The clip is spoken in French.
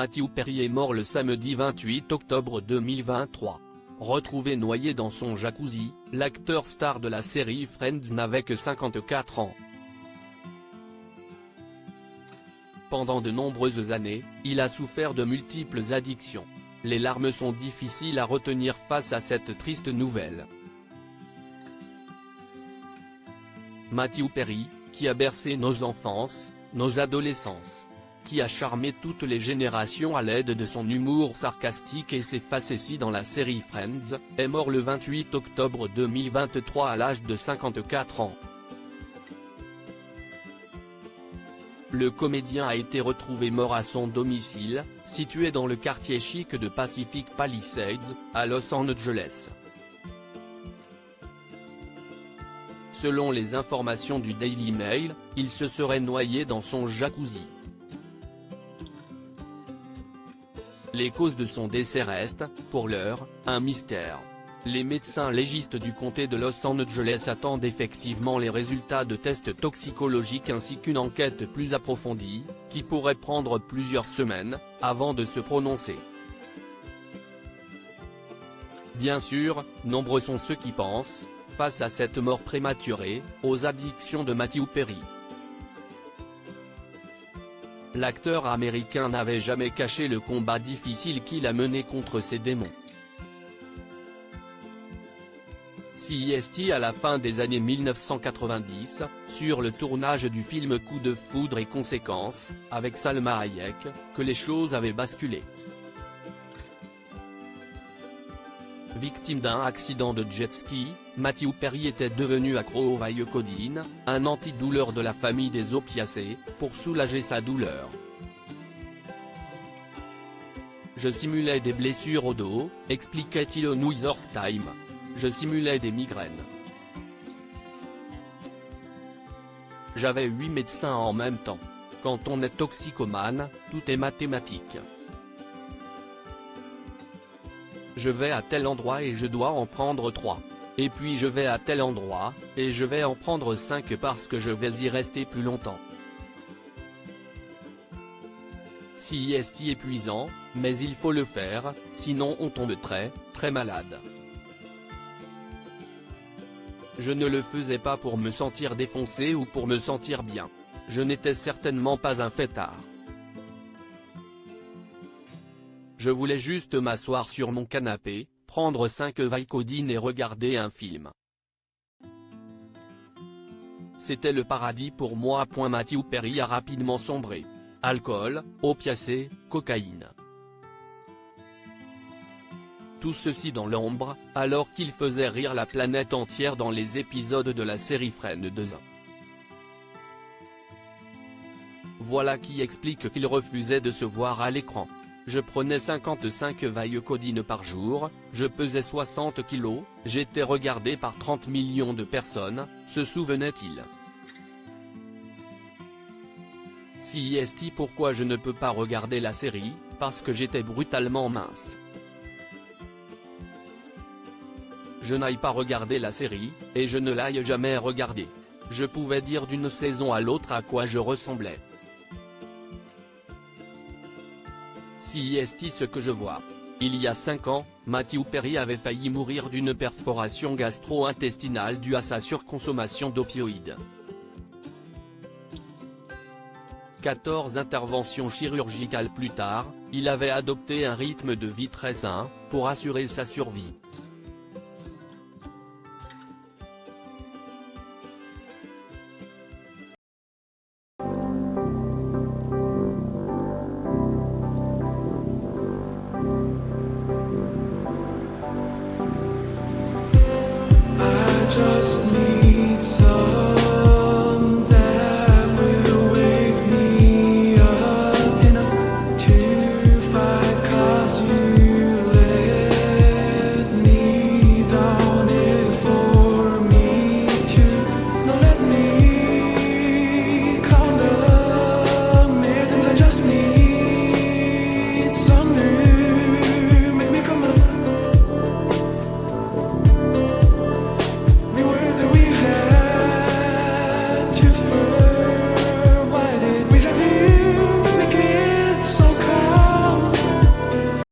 Matthew Perry est mort le samedi 28 octobre 2023. Retrouvé noyé dans son jacuzzi, l'acteur star de la série Friends n'avait que 54 ans. Pendant de nombreuses années, il a souffert de multiples addictions. Les larmes sont difficiles à retenir face à cette triste nouvelle. Matthew Perry, qui a bercé nos enfances, nos adolescences, qui a charmé toutes les générations à l'aide de son humour sarcastique et ses facéties dans la série Friends, est mort le 28 octobre 2023 à l'âge de 54 ans. Le comédien a été retrouvé mort à son domicile, situé dans le quartier chic de Pacific Palisades, à Los Angeles. Selon les informations du Daily Mail, il se serait noyé dans son jacuzzi. Les causes de son décès restent, pour l'heure, un mystère. Les médecins légistes du comté de Los Angeles attendent effectivement les résultats de tests toxicologiques ainsi qu'une enquête plus approfondie, qui pourrait prendre plusieurs semaines, avant de se prononcer. Bien sûr, nombreux sont ceux qui pensent, face à cette mort prématurée, aux addictions de Matthew Perry. L'acteur américain n'avait jamais caché le combat difficile qu'il a mené contre ses démons. CST à la fin des années 1990, sur le tournage du film Coup de foudre et conséquences, avec Salma Hayek, que les choses avaient basculé. Victime d'un accident de jet ski, Matthew Perry était devenu accro au Vicodin, un antidouleur de la famille des opiacés, pour soulager sa douleur. Je simulais des blessures au dos, expliquait-il au New York Times. Je simulais des migraines. J'avais 8 médecins en même temps. Quand on est toxicomane, tout est mathématique. Je vais à tel endroit et je dois en prendre 3. Et puis je vais à tel endroit, et je vais en prendre 5 parce que je vais y rester plus longtemps. Si est épuisant, mais il faut le faire, sinon on tombe très, très malade. Je ne le faisais pas pour me sentir défoncé ou pour me sentir bien. Je n'étais certainement pas un fêtard. Je voulais juste m'asseoir sur mon canapé, prendre 5 Vicodin et regarder un film. C'était le paradis pour moi. Matthew Perry a rapidement sombré. Alcool, opiacés, cocaïne. Tout ceci dans l'ombre, alors qu'il faisait rire la planète entière dans les épisodes de la série Friends 2. Voilà qui explique qu'il refusait de se voir à l'écran. Je prenais 55 Vicodin par jour, je pesais 60 kilos, j'étais regardé par 30 millions de personnes, se souvenait-il. CST Pourquoi je ne peux pas regarder la série? Parce que j'étais brutalement mince. Je n'aille pas regarder la série, et je ne l'aille jamais regarder. Je pouvais dire d'une saison à l'autre à quoi je ressemblais. CST Ce que je vois. Il y a 5 ans, Matthew Perry avait failli mourir d'une perforation gastro-intestinale due à sa surconsommation d'opioïdes. 14 interventions chirurgicales plus tard, il avait adopté un rythme de vie très sain, pour assurer sa survie.